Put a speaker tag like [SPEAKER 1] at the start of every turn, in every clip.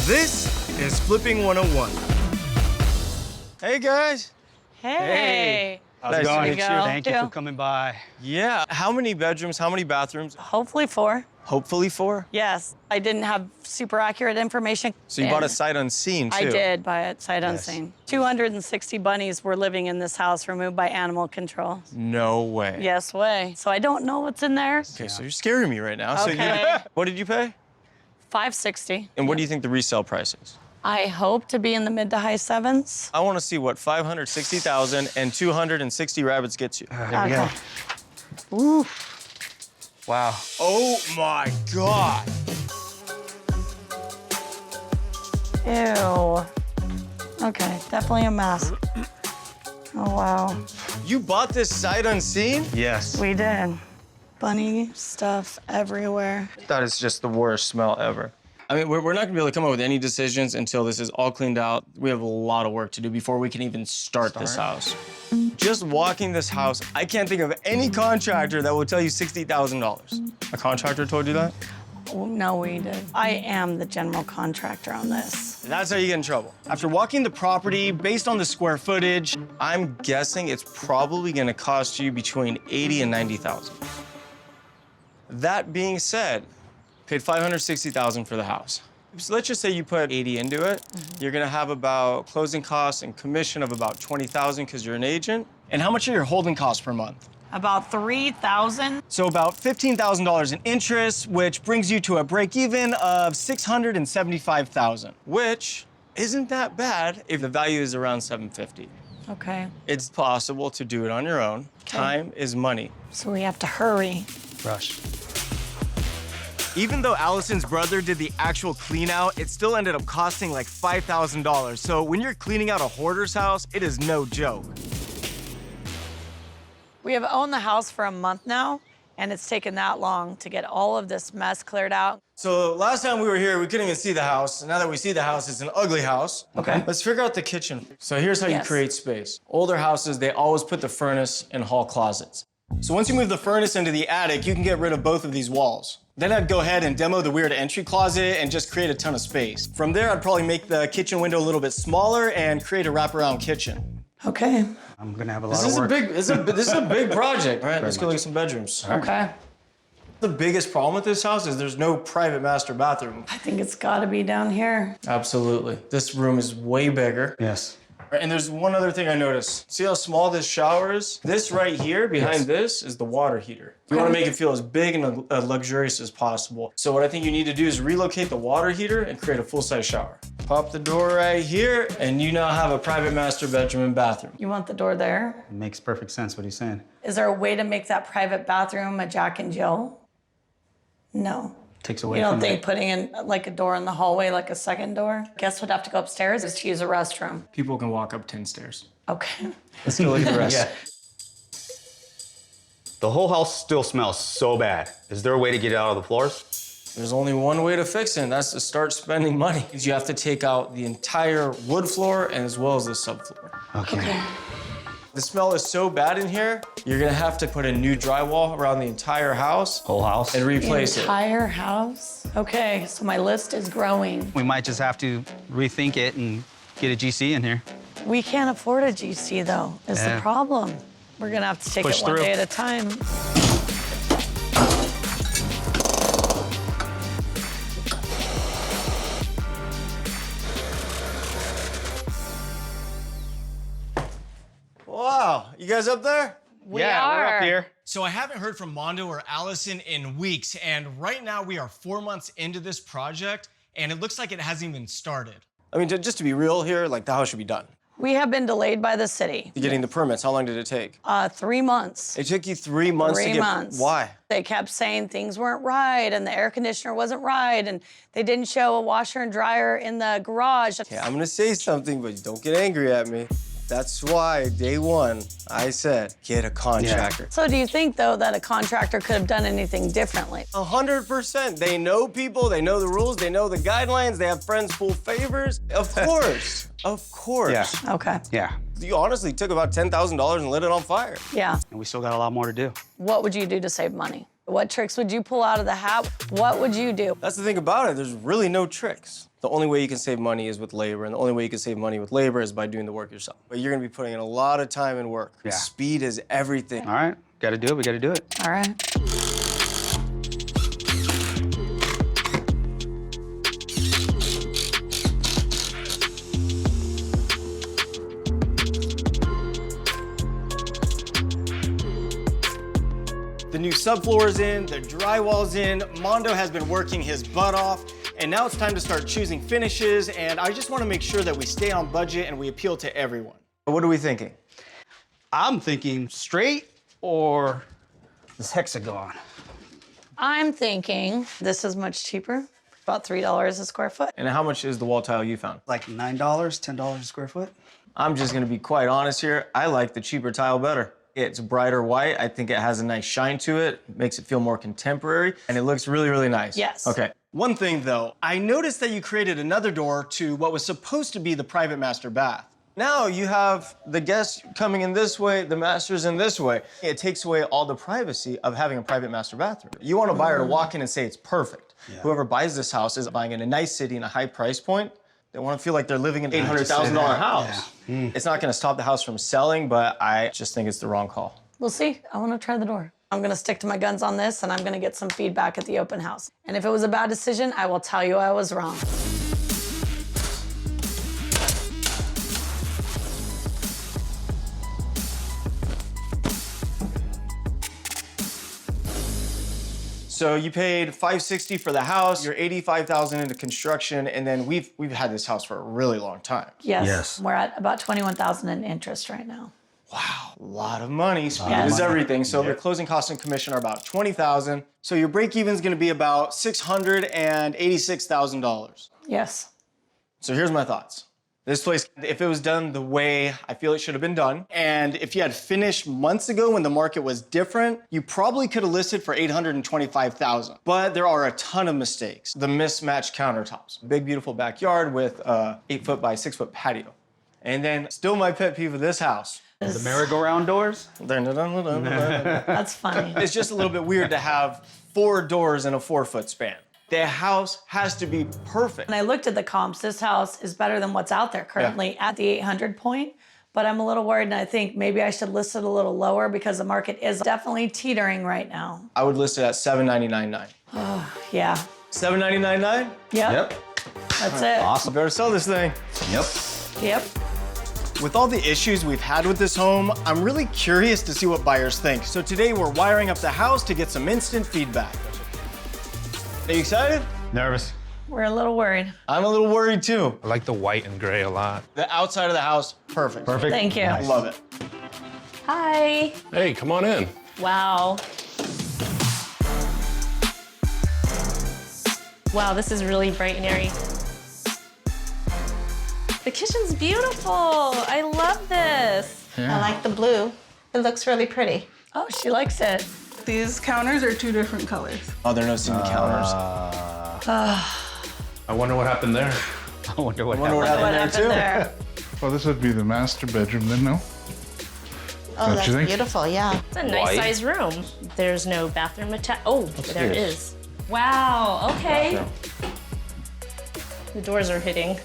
[SPEAKER 1] This is Flipping 101. Hey, guys.
[SPEAKER 2] Hey.
[SPEAKER 3] How's it going?
[SPEAKER 2] Thank
[SPEAKER 3] Thank you for coming by.
[SPEAKER 1] Yeah, how many bedrooms, how many bathrooms?
[SPEAKER 2] Hopefully 4.
[SPEAKER 1] Hopefully 4.
[SPEAKER 2] Yes. I didn't have super accurate information.
[SPEAKER 1] So you bought it sight unseen, too.
[SPEAKER 2] I did buy it sight unseen. 260 bunnies were living in this house removed by animal control.
[SPEAKER 1] No way.
[SPEAKER 2] Yes way. So I don't know what's in there.
[SPEAKER 1] Okay, so you're scaring me right now.
[SPEAKER 2] Okay.
[SPEAKER 1] What did you pay?
[SPEAKER 2] $560.
[SPEAKER 1] And what do you think the resale price is?
[SPEAKER 2] I hope to be in the mid to high 7s.
[SPEAKER 1] I want to see what 560,000 and 260 rabbits gets you.
[SPEAKER 3] There we go.
[SPEAKER 2] Ooh.
[SPEAKER 3] Wow.
[SPEAKER 1] Oh my God.
[SPEAKER 2] Ew. Okay, definitely a mess. Oh, wow.
[SPEAKER 1] You bought this sight unseen?
[SPEAKER 3] Yes.
[SPEAKER 2] We did. Bunny stuff everywhere.
[SPEAKER 1] That is just the worst smell ever. I mean, we're not gonna be able to come up with any decisions until this is all cleaned out. We have a lot of work to do before we can even start this house. Just walking this house, I can't think of any contractor that will tell you $60,000. A contractor told you that?
[SPEAKER 2] Oh, no, we did. I am the general contractor on this.
[SPEAKER 1] That's how you get in trouble. After walking the property, based on the square footage, I'm guessing it's probably gonna cost you between $80,000 and $90,000. That being said, paid $560,000 for the house. So let's just say you put 80 into it. You're gonna have about closing costs and commission of about 20,000 because you're an agent. And how much are your holding costs per month?
[SPEAKER 2] About 3,000.
[SPEAKER 1] So about $15,000 in interest, which brings you to a break even of $675,000, which isn't that bad if the value is around $750,000.
[SPEAKER 2] Okay,
[SPEAKER 1] It's possible to do it on your own. Time is money.
[SPEAKER 2] so we have to hurry.
[SPEAKER 3] Rush.
[SPEAKER 1] Even though Allison's brother did the actual clean out, it still ended up costing like $5,000. So when you're cleaning out a hoarder's house, it is no joke.
[SPEAKER 2] We have owned the house for a month now, and it's taken that long to get all of this mess cleared out.
[SPEAKER 1] So last time we were here, we couldn't even see the house. Now that we see the house, it's an ugly house.
[SPEAKER 3] Okay.
[SPEAKER 1] Let's figure out the kitchen. So here's how you
[SPEAKER 2] Yes.
[SPEAKER 1] create space. Older houses, they always put the furnace in hall closets. So once you move the furnace into the attic, you can get rid of both of these walls. Then I'd go ahead and demo the weird entry closet and just create a ton of space. From there, I'd probably make the kitchen window a little bit smaller and create a wraparound kitchen.
[SPEAKER 2] Okay,
[SPEAKER 3] I'm gonna have a lot
[SPEAKER 1] This
[SPEAKER 3] of
[SPEAKER 1] is a
[SPEAKER 3] work.
[SPEAKER 1] this is a big project. All right, let's go look at some bedrooms.
[SPEAKER 2] okay.
[SPEAKER 1] The biggest problem with this house is there's no private master bathroom.
[SPEAKER 2] I think it's gotta be down here.
[SPEAKER 1] Absolutely. This room is way bigger.
[SPEAKER 3] Yes.
[SPEAKER 1] And there's one other thing I noticed. See how small this shower is? This right here, behind this, is the water heater. You want to make it feel as big and luxurious as possible. So what I think you need to do is relocate the water heater and create a full-size shower. Pop the door right here, and you now have a private master bedroom and bathroom.
[SPEAKER 2] You want the door there?
[SPEAKER 3] It makes perfect sense what he's saying.
[SPEAKER 2] Is there a way to make that private bathroom a Jack and Jill? No.
[SPEAKER 3] Takes away
[SPEAKER 2] You don't
[SPEAKER 3] from
[SPEAKER 2] think
[SPEAKER 3] the...
[SPEAKER 2] putting in like a door in the hallway, like a second door? Guests would have to go upstairs to use a restroom.
[SPEAKER 1] People can walk up 10 stairs.
[SPEAKER 2] Okay.
[SPEAKER 1] Let's go look at the rest.
[SPEAKER 3] Yeah.
[SPEAKER 4] The whole house still smells so bad. Is there a way to get it out of the floors?
[SPEAKER 1] There's only one way to fix it, and that's to start spending money. You have to take out the entire wood floor and as well as the subfloor.
[SPEAKER 3] Okay.
[SPEAKER 1] The smell is so bad in here, you're gonna have to put a new drywall around the entire house
[SPEAKER 3] Whole house.
[SPEAKER 1] and replace it.
[SPEAKER 2] Entire house? Okay, so my list is growing.
[SPEAKER 3] We might just have to rethink it and get a GC in here.
[SPEAKER 2] We can't afford a GC though, is the
[SPEAKER 3] Yeah.
[SPEAKER 2] problem. We're gonna have to take
[SPEAKER 3] Push
[SPEAKER 2] it one
[SPEAKER 3] through.
[SPEAKER 2] day at a time.
[SPEAKER 1] Wow, you guys up there?
[SPEAKER 2] We
[SPEAKER 3] We're up here.
[SPEAKER 1] So I haven't heard from Mondo or Allison in weeks, and right now we are 4 months into this project, and it looks like it hasn't even started. I mean, just to be real here, like the house should be done.
[SPEAKER 2] We have been delayed by the city.
[SPEAKER 1] Getting the permits, how long did it take?
[SPEAKER 2] 3 months.
[SPEAKER 1] It took you 3 months to
[SPEAKER 2] 3
[SPEAKER 1] get.
[SPEAKER 2] months.
[SPEAKER 1] Why?
[SPEAKER 2] They kept saying things weren't right and the air conditioner wasn't right and they didn't show a washer and dryer in the garage.
[SPEAKER 1] Okay, I'm gonna say something, but don't get angry at me. That's why, day one, I said, get a contractor.
[SPEAKER 2] So do you think, though, that a contractor could have done anything differently?
[SPEAKER 1] 100%. They know people, they know the rules, they know the guidelines, they have friends pull favors. Of course. Of course.
[SPEAKER 3] Yeah.
[SPEAKER 2] Okay.
[SPEAKER 3] Yeah.
[SPEAKER 1] You honestly took about $10,000 and lit it on fire.
[SPEAKER 2] Yeah.
[SPEAKER 3] And we still got a lot more to do.
[SPEAKER 2] What would you do to save money? What tricks would you pull out of the hat? What would you do?
[SPEAKER 1] That's the thing about it. There's really no tricks. The only way you can save money is with labor, and the only way you can save money with labor is by doing the work yourself. But you're gonna be putting in a lot of time and work.
[SPEAKER 3] Yeah.
[SPEAKER 1] Speed is everything.
[SPEAKER 3] All right, gotta do it, we gotta do it.
[SPEAKER 2] All right.
[SPEAKER 1] The new subfloor's in, the drywall's in, Mondo has been working his butt off, and now it's time to start choosing finishes, and I just wanna make sure that we stay on budget and we appeal to everyone. What are we thinking?
[SPEAKER 3] I'm thinking straight or this hexagon.
[SPEAKER 2] I'm thinking this is much cheaper, about $3 a square foot.
[SPEAKER 1] And how much is the wall tile you found?
[SPEAKER 3] Like $9, $10 a square foot?
[SPEAKER 1] I'm just gonna be quite honest here. I like the cheaper tile better. It's brighter white. I think it has a nice shine to it, makes it feel more contemporary, and it looks really, really nice.
[SPEAKER 2] Yes.
[SPEAKER 1] Okay. One thing though, I noticed that you created another door to what was supposed to be the private master bath. Now you have the guests coming in this way, the masters in this way. It takes away all the privacy of having a private master bathroom. You want a buyer to walk in and say it's perfect. Yeah. Whoever buys this house is buying in a nice city in a high price point. They want to feel like they're living in an $800,000 house. Yeah. It's not going to stop the house from selling, but I just think it's the wrong call.
[SPEAKER 2] We'll see. I want to try the door. I'm going to stick to my guns on this, and I'm going to get some feedback at the open house. And if it was a bad decision, I will tell you I was wrong.
[SPEAKER 1] So you paid $560 for the house, you're $85,000 into construction, and then we've had this house for a really long time.
[SPEAKER 2] Yes. We're at about $21,000 in interest right now.
[SPEAKER 1] Wow, a lot of money. Speed is everything. So the closing costs and commission are about $20,000. So your break-even is going to be about $686,000.
[SPEAKER 2] Yes.
[SPEAKER 1] So here's my thoughts. This place, if it was done the way I feel it should have been done, and if you had finished months ago when the market was different, you probably could have listed for $825,000. But there are a ton of mistakes. The mismatched countertops, big beautiful backyard with a 8-foot by 6-foot patio. And then still my pet peeve of this house.
[SPEAKER 3] The merry-go-round doors?
[SPEAKER 2] That's funny.
[SPEAKER 1] It's just a little bit weird to have 4 doors in a 4-foot span. The house has to be perfect.
[SPEAKER 2] When I looked at the comps, this house is better than what's out there currently at the 800 point, but I'm a little worried, and I think maybe I should list it a little lower because the market is definitely teetering right now.
[SPEAKER 1] I would list it at $799,900.
[SPEAKER 2] Oh, yeah.
[SPEAKER 1] $799,900?
[SPEAKER 2] Yep. That's it.
[SPEAKER 1] Awesome. Better sell this thing.
[SPEAKER 3] Yep.
[SPEAKER 2] Yep.
[SPEAKER 1] With all the issues we've had with this home, I'm really curious to see what buyers think. So today we're wiring up the house to get some instant feedback. Are you excited?
[SPEAKER 4] Nervous.
[SPEAKER 2] We're a little worried.
[SPEAKER 1] I'm a little worried too.
[SPEAKER 5] I like the white and gray a lot.
[SPEAKER 1] The outside of the house, perfect.
[SPEAKER 4] Perfect.
[SPEAKER 2] Thank you.
[SPEAKER 1] I love it.
[SPEAKER 6] Hi.
[SPEAKER 5] Hey, come on in.
[SPEAKER 6] Wow. Wow, this is really bright and airy. The kitchen's beautiful. I love this.
[SPEAKER 7] I like the blue. It looks really pretty.
[SPEAKER 2] Oh, she likes it.
[SPEAKER 8] These counters are 2 different colors.
[SPEAKER 1] Oh, there are no seaming counters.
[SPEAKER 5] I wonder what happened there.
[SPEAKER 3] I wonder what
[SPEAKER 1] What
[SPEAKER 3] happened.
[SPEAKER 1] happened there too?
[SPEAKER 9] Well, this would be the master bedroom then, no?
[SPEAKER 7] Oh,
[SPEAKER 9] Don't
[SPEAKER 7] that's
[SPEAKER 9] you think?
[SPEAKER 7] beautiful, yeah.
[SPEAKER 6] It's a nice sized room. There's no bathroom attached. Oh, there is. Wow, okay. The doors are hitting.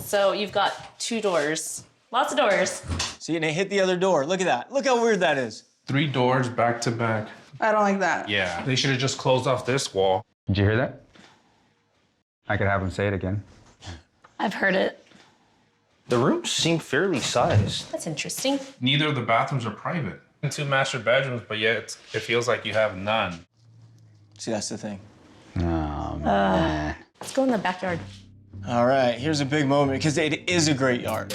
[SPEAKER 6] So you've got 2 doors. Lots of doors.
[SPEAKER 1] See, and it hit the other door. Look at that. Look how weird that is.
[SPEAKER 5] 3 doors back to back.
[SPEAKER 8] I don't like that.
[SPEAKER 5] Yeah. They should have just closed off this wall.
[SPEAKER 3] Did you hear that? I could have him say it again.
[SPEAKER 2] I've heard it.
[SPEAKER 10] The rooms seem fairly sized.
[SPEAKER 6] That's interesting.
[SPEAKER 5] Neither of the bathrooms are private. 2 master bedrooms, but yet it feels like you have none.
[SPEAKER 1] See, that's the thing.
[SPEAKER 3] Oh, man.
[SPEAKER 6] Let's go in the backyard.
[SPEAKER 1] All right, here's a big moment because it is a great yard.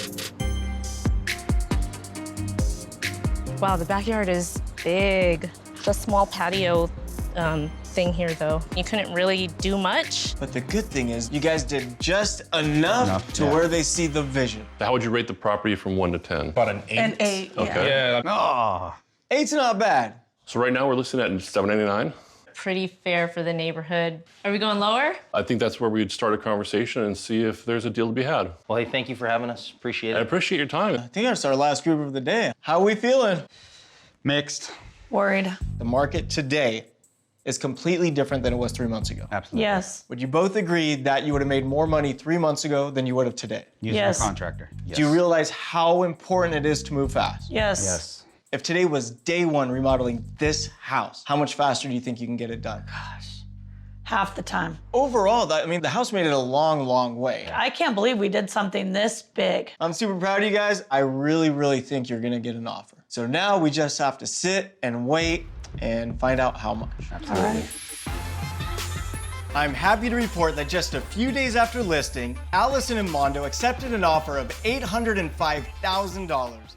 [SPEAKER 6] Wow, the backyard is big. The small patio thing here, though. You couldn't really do much.
[SPEAKER 1] But the good thing is you guys did just enough to where they see the vision.
[SPEAKER 11] How would you rate the property from 1 to 10?
[SPEAKER 5] About an 8.
[SPEAKER 8] An 8,
[SPEAKER 11] Okay.
[SPEAKER 5] Yeah.
[SPEAKER 3] Oh.
[SPEAKER 1] 8's not bad.
[SPEAKER 11] So right now we're listed at $799.
[SPEAKER 6] Pretty fair for the neighborhood. Are we going lower?
[SPEAKER 11] I think that's where we'd start a conversation and see if there's a deal to be had.
[SPEAKER 10] Well, hey, thank you for having us. Appreciate
[SPEAKER 11] I
[SPEAKER 10] it.
[SPEAKER 11] appreciate your time.
[SPEAKER 1] I think that's our last group of the day. How are we feeling?
[SPEAKER 3] Mixed.
[SPEAKER 2] Worried.
[SPEAKER 1] The market today is completely different than it was 3 months ago.
[SPEAKER 3] Absolutely.
[SPEAKER 2] Yes.
[SPEAKER 1] Would you both agree that you would have made more money 3 months ago than you would have today?
[SPEAKER 3] Using
[SPEAKER 2] Yes.
[SPEAKER 3] a contractor. Yes.
[SPEAKER 1] Do you realize how important it is to move fast?
[SPEAKER 2] Yes.
[SPEAKER 3] Yes.
[SPEAKER 1] If today was day one remodeling this house, how much faster do you think you can get it done?
[SPEAKER 2] Half the time.
[SPEAKER 1] Overall, the house made it a long, long way.
[SPEAKER 2] I can't believe we did something this big.
[SPEAKER 1] I'm super proud of you guys. I really, really think you're gonna get an offer. So now we just have to sit and wait and find out how much.
[SPEAKER 2] All right.
[SPEAKER 1] I'm happy to report that just a few days after listing, Allison and Mondo accepted an offer of $805,000.